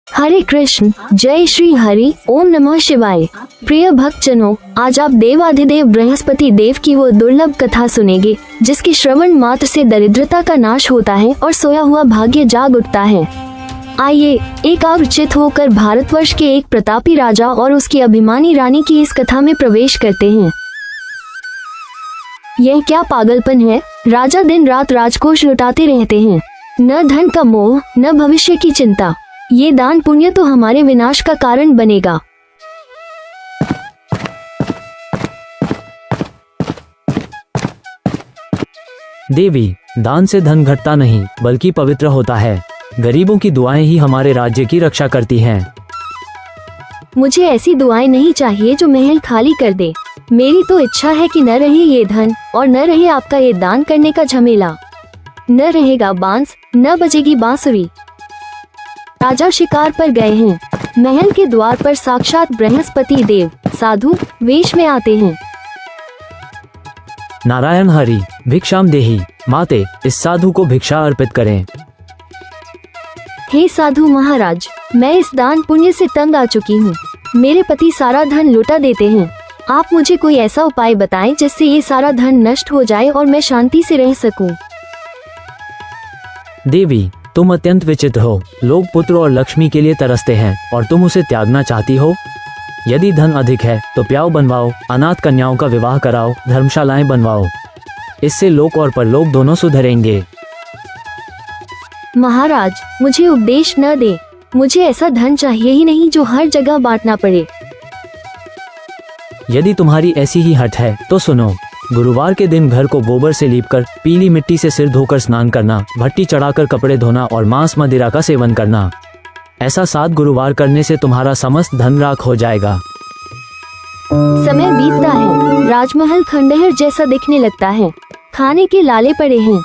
हरे कृष्ण, जय श्री हरि, ओम नमः शिवाय। प्रिय भक्तजनों, आज आप देवाधिदेव बृहस्पति देव की वो दुर्लभ कथा सुनेंगे जिसके श्रवण मात्र से दरिद्रता का नाश होता है और सोया हुआ भाग्य जाग उठता है। आइए एकाग्रचित होकर भारतवर्ष के एक प्रतापी राजा और उसकी अभिमानी रानी की इस कथा में प्रवेश करते हैं। यह क्या पागलपन है? राजा दिन रात राजकोष लुटाते रहते हैं, न धन का मोह न भविष्य की चिंता। ये दान पुण्य तो हमारे विनाश का कारण बनेगा। देवी, दान से धन घटता नहीं बल्कि पवित्र होता है। गरीबों की दुआएं ही हमारे राज्य की रक्षा करती हैं। मुझे ऐसी दुआएं नहीं चाहिए जो महल खाली कर दे। मेरी तो इच्छा है कि न रहे ये धन और न रहे आपका ये दान करने का झमेला। न रहेगा बांस न बजेगी बांसुरी। राजा शिकार पर गए हैं। महल के द्वार पर साक्षात बृहस्पति देव साधु वेश में आते हैं। नारायण हरि, भिक्षाम देहि। माते, इस साधु को भिक्षा अर्पित करें। हे साधु महाराज, मैं इस दान पुण्य से तंग आ चुकी हूँ। मेरे पति सारा धन लुटा देते हैं। आप मुझे कोई ऐसा उपाय बताएं जिससे ये सारा धन नष्ट हो जाए और मैं शांति से रह सकूं। देवी, तुम अत्यंत विचित्र हो। लोग पुत्र और लक्ष्मी के लिए तरसते हैं और तुम उसे त्यागना चाहती हो। यदि धन अधिक है तो प्याऊ बनवाओ, अनाथ कन्याओं का विवाह कराओ, धर्मशालाएं बनवाओ। इससे लोक और परलोक दोनों सुधरेंगे। महाराज, मुझे उपदेश न दे। मुझे ऐसा धन चाहिए ही नहीं जो हर जगह बांटना पड़े। यदि तुम्हारी ऐसी ही हट है तो सुनो। गुरुवार के दिन घर को गोबर से लीपकर पीली मिट्टी से सिर धोकर स्नान करना, भट्टी चढ़ाकर कपड़े धोना और मांस मदिरा का सेवन करना। ऐसा 7 गुरुवार करने से तुम्हारा समस्त धन राख हो जाएगा। समय बीतता है। राजमहल खंडहर जैसा दिखने लगता है। खाने के लाले पड़े हैं।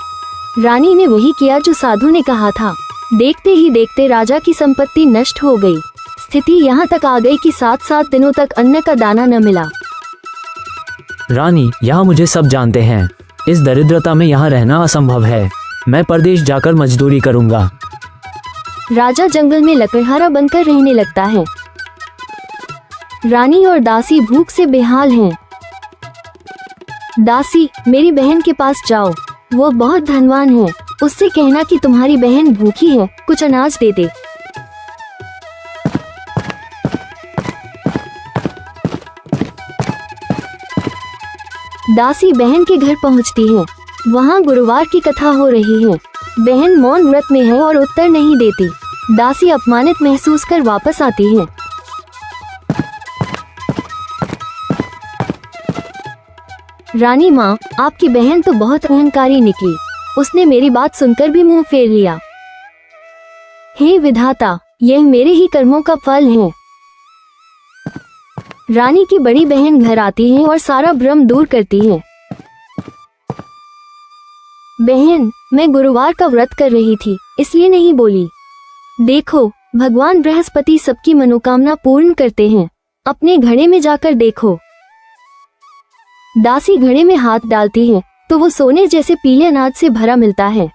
रानी ने वही किया जो साधु ने कहा था। देखते ही देखते राजा की संपत्ति नष्ट हो गई। स्थिति यहाँ तक आ गई कि 7-7 दिनों तक अन्न का दाना न मिला। रानी, यहाँ मुझे सब जानते हैं। इस दरिद्रता में यहाँ रहना असंभव है। मैं परदेश जाकर मजदूरी करूँगा। राजा जंगल में लकड़हारा बनकर रहने लगता है। रानी और दासी भूख से बेहाल हैं। दासी, मेरी बहन के पास जाओ। वो बहुत धनवान है। उससे कहना कि तुम्हारी बहन भूखी है, कुछ अनाज दे दे। दासी बहन के घर पहुंचती है। वहां गुरुवार की कथा हो रही है। बहन मौन व्रत में है और उत्तर नहीं देती। दासी अपमानित महसूस कर वापस आती है। रानी माँ, आपकी बहन तो बहुत अहंकारी निकली। उसने मेरी बात सुनकर भी मुंह फेर लिया। हे विधाता, यह मेरे ही कर्मों का फल है। रानी की बड़ी बहन घर आती है और सारा भ्रम दूर करती है। बहन, मैं गुरुवार का व्रत कर रही थी, इसलिए नहीं बोली। देखो, भगवान बृहस्पति सबकी मनोकामना पूर्ण करते हैं। अपने घड़े में जाकर देखो। दासी घड़े में हाथ डालती है तो वो सोने जैसे पीले अनाज से भरा मिलता है।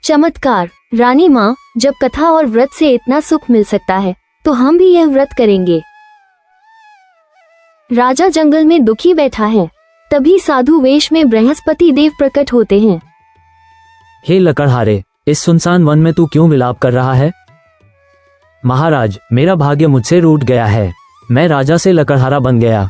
चमत्कार। रानी माँ, जब कथा और व्रत से इतना सुख मिल सकता है तो हम भी यह व्रत करेंगे। राजा जंगल में दुखी बैठा है। तभी साधु वेश में बृहस्पति देव प्रकट होते हैं। हे लकड़हारे, इस सुनसान वन में तू क्यों विलाप कर रहा है? महाराज, मेरा भाग्य मुझसे रूठ गया है। मैं राजा से लकड़हारा बन गया।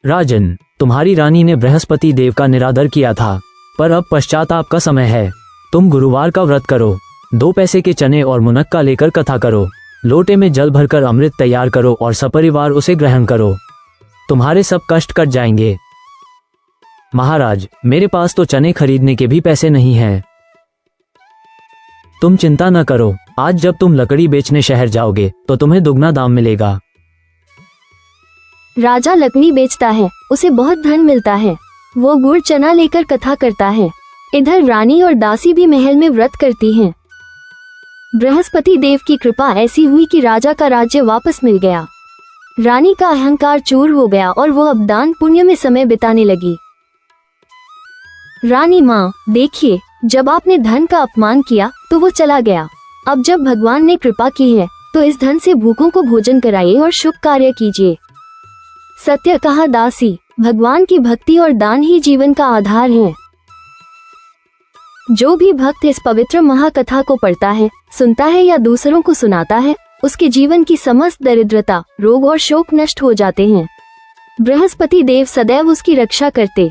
राजन, तुम्हारी रानी ने बृहस्पति देव का निरादर किया था, पर अब पश्चाताप का समय है। तुम गुरुवार का व्रत करो। 2 पैसे के चने और मुनक्का लेकर कथा करो। लोटे में जल भरकर अमृत तैयार करो और सपरिवार उसे ग्रहण करो। तुम्हारे सब कष्ट कट जाएंगे। महाराज, मेरे पास तो चने खरीदने के भी पैसे नहीं हैं। तुम चिंता न करो। आज जब तुम लकड़ी बेचने शहर जाओगे तो तुम्हें दुगना दाम मिलेगा। राजा लकड़ी बेचता है, उसे बहुत धन मिलता है। वो गुड़ चना लेकर कथा करता है। इधर रानी और दासी भी महल में व्रत करती हैं। बृहस्पति देव की कृपा ऐसी हुई कि राजा का राज्य वापस मिल गया। रानी का अहंकार चूर हो गया और वो अब दान पुण्य में समय बिताने लगी। रानी माँ, देखिए, जब आपने धन का अपमान किया तो वो चला गया। अब जब भगवान ने कृपा की है तो इस धन से भूखों को भोजन कराइए और शुभ कार्य कीजिए। सत्य कहा दासी, भगवान की भक्ति और दान ही जीवन का आधार है। जो भी भक्त इस पवित्र महाकथा को पढ़ता है, सुनता है या दूसरों को सुनाता है, उसके जीवन की समस्त दरिद्रता, रोग और शोक नष्ट हो जाते हैं। बृहस्पति देव सदैव उसकी रक्षा करते